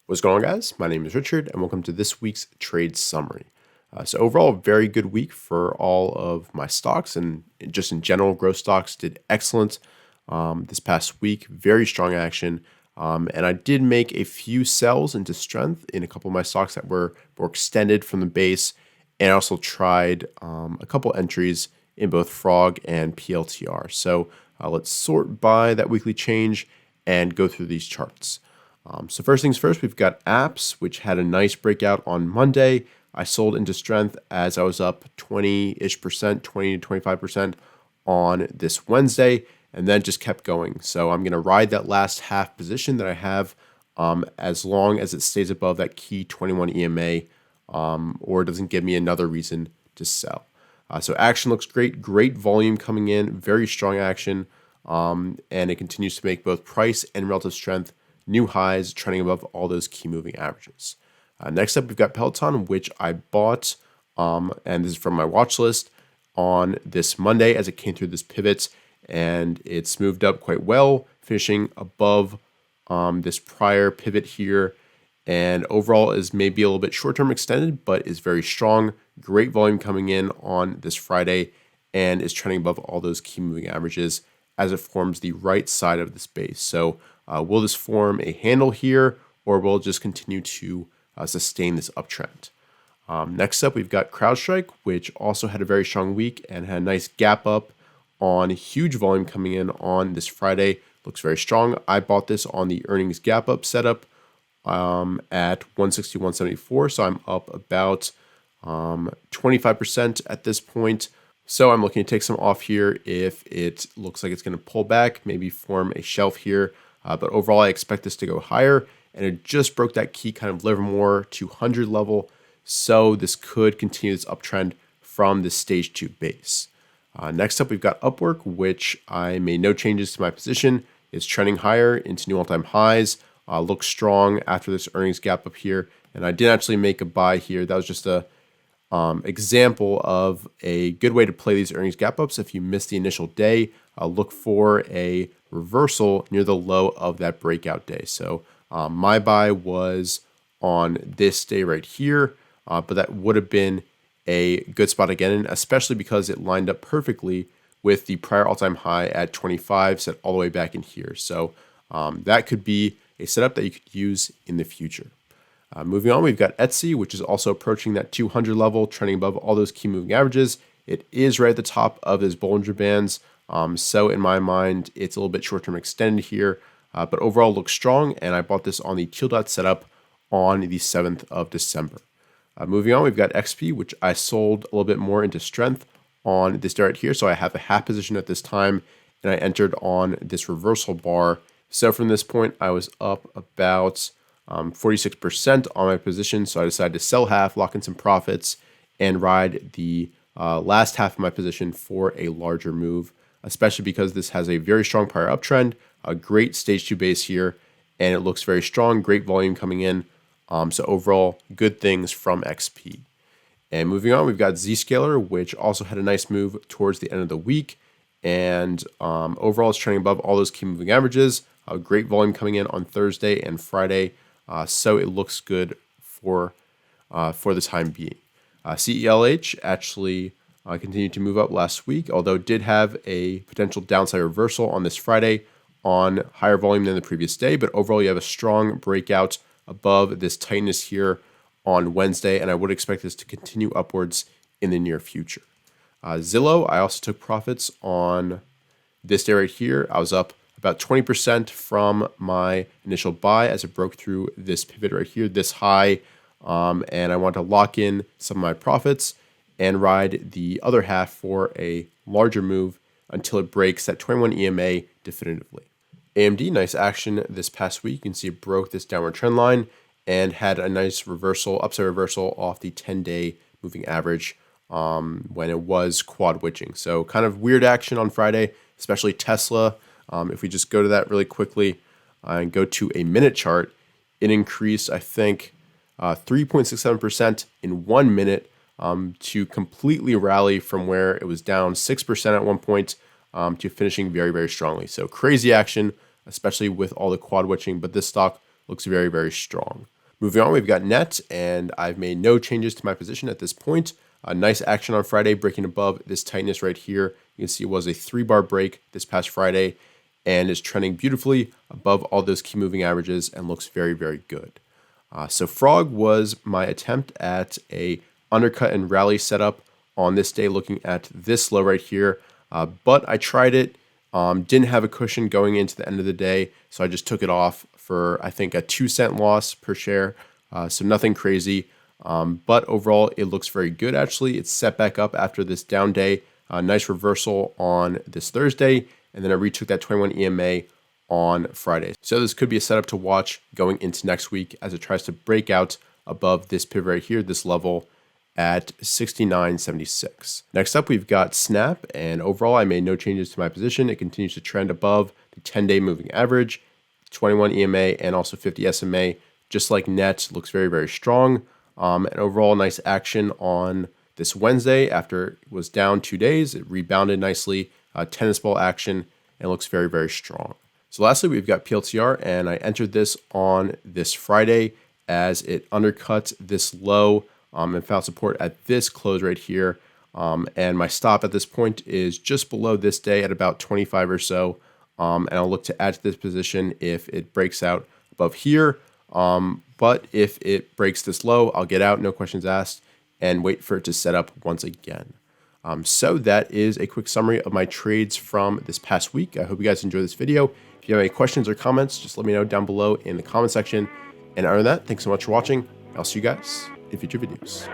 What's going on, guys? My name is Richard, and welcome to this week's trade summary. So overall, a very good week for all of my stocks, and just in general, growth stocks did excellent this past week. Very strong action, and I did make a few sells into strength in a couple of my stocks that were more extended from the base, and I also tried a couple entries in both Frog and PLTR. So let's sort by that weekly change and go through these charts. So first things first, we've got apps, which had a nice breakout on Monday. I sold into strength as I was up 20-ish percent, 20 to 25% on this Wednesday, and then just kept going. So I'm going to ride that last half position that I have as long as it stays above that key 21 EMA or doesn't give me another reason to sell. So action looks great, great volume coming in, very strong action, and it continues to make both price and relative strength new highs, trending above all those key moving averages. Next up, we've got Peloton, which I bought, and this is from my watch list on this Monday as it came through this pivot, and it's moved up quite well, finishing above this prior pivot here, and overall is maybe a little bit short-term extended, but is very strong. Great volume coming in on this Friday, and is trending above all those key moving averages as it forms the right side of this base. So will this form a handle here, or will it just continue to sustain this uptrend? Next up, we've got CrowdStrike, which also had a very strong week and had a nice gap up on huge volume coming in on this Friday. Looks very strong. I bought this on the earnings gap up setup at 160, 174. So I'm up about 25% at this point. So I'm looking to take some off here if it looks like it's going to pull back, maybe form a shelf here. But overall, I expect this to go higher, and it just broke that key kind of Livermore 200 level. So this could continue this uptrend from the stage 2 base. Next up, we've got Upwork, which I made no changes to my position. It's trending higher into new all-time highs. Looks strong after this earnings gap up here. And I did actually make a buy here. That was just a example of a good way to play these earnings gap ups. If you missed the initial day, look for a reversal near the low of that breakout day. So my buy was on this day right here, but that would have been a good spot again, especially because it lined up perfectly with the prior all-time high at 25 set all the way back in here. So that could be a setup that you could use in the future. Moving on, we've got Etsy, which is also approaching that 200 level, trending above all those key moving averages. It is right at the top of his Bollinger Bands. So in my mind, it's a little bit short-term extended here, but overall looks strong. And I bought this on the teal dot setup on the 7th of December. Moving on, we've got EXPI, which I sold a little bit more into strength on this day right here. So I have a half position at this time, and I entered on this reversal bar. So from this point, I was up about 46% on my position. So I decided to sell half, lock in some profits, and ride the last half of my position for a larger move, especially because this has a very strong prior uptrend, a great stage 2 base here, and it looks very strong, great volume coming in. So overall, good things from XP. And moving on, we've got ZSCALER, which also had a nice move towards the end of the week. And overall, it's trending above all those key moving averages. Great volume coming in on Thursday and Friday. So it looks good for the time being. CELH actually continued to move up last week, although it did have a potential downside reversal on this Friday on higher volume than the previous day. But overall, you have a strong breakout above this tightness here on Wednesday, and I would expect this to continue upwards in the near future. Zillow, I also took profits on this day right here. I was up about 20% from my initial buy as it broke through this pivot right here, this high, and I want to lock in some of my profits and ride the other half for a larger move until it breaks that 21 EMA definitively. AMD, nice action this past week. You can see it broke this downward trend line and had a nice reversal, upside reversal off the 10-day moving average when it was quad witching. So kind of weird action on Friday, especially Tesla. If we just go to that really quickly and go to a minute chart, it increased, I think, 3.67% in 1 minute to completely rally from where it was down 6% at one point to finishing very, very strongly. So crazy action, especially with all the quad witching, but this stock looks very, very strong. Moving on, we've got net, and I've made no changes to my position at this point. A nice action on Friday, breaking above this tightness right here. You can see it was a 3-bar break this past Friday and is trending beautifully above all those key moving averages and looks very, very good. So frog was my attempt at a undercut and rally setup on this day, looking at this low right here. But I tried it, didn't have a cushion going into the end of the day, so I just took it off for, I think, a 2-cent loss per share. So nothing crazy. But overall, it looks very good, actually. It's set back up after this down day. Nice reversal on this Thursday, and then I retook that 21 EMA on Friday. So this could be a setup to watch going into next week as it tries to break out above this pivot right here, this level at 69.76. Next up, we've got Snap, and overall, I made no changes to my position. It continues to trend above the 10-day moving average, 21 EMA, and also 50 SMA. Just like net, looks very, very strong. And overall, nice action on this Wednesday after it was down 2 days. It rebounded nicely, tennis ball action, and looks very, very strong. So lastly, we've got PLTR, and I entered this on this Friday as it undercut this low and found support at this close right here. And my stop at this point is just below this day at about 25 or so. And I'll look to add to this position if it breaks out above here. But if it breaks this low, I'll get out, no questions asked, and wait for it to set up once again. So that is a quick summary of my trades from this past week. I hope you guys enjoyed this video. If you have any questions or comments, just let me know down below in the comment section. And other than that, thanks so much for watching. I'll see you guys in future videos.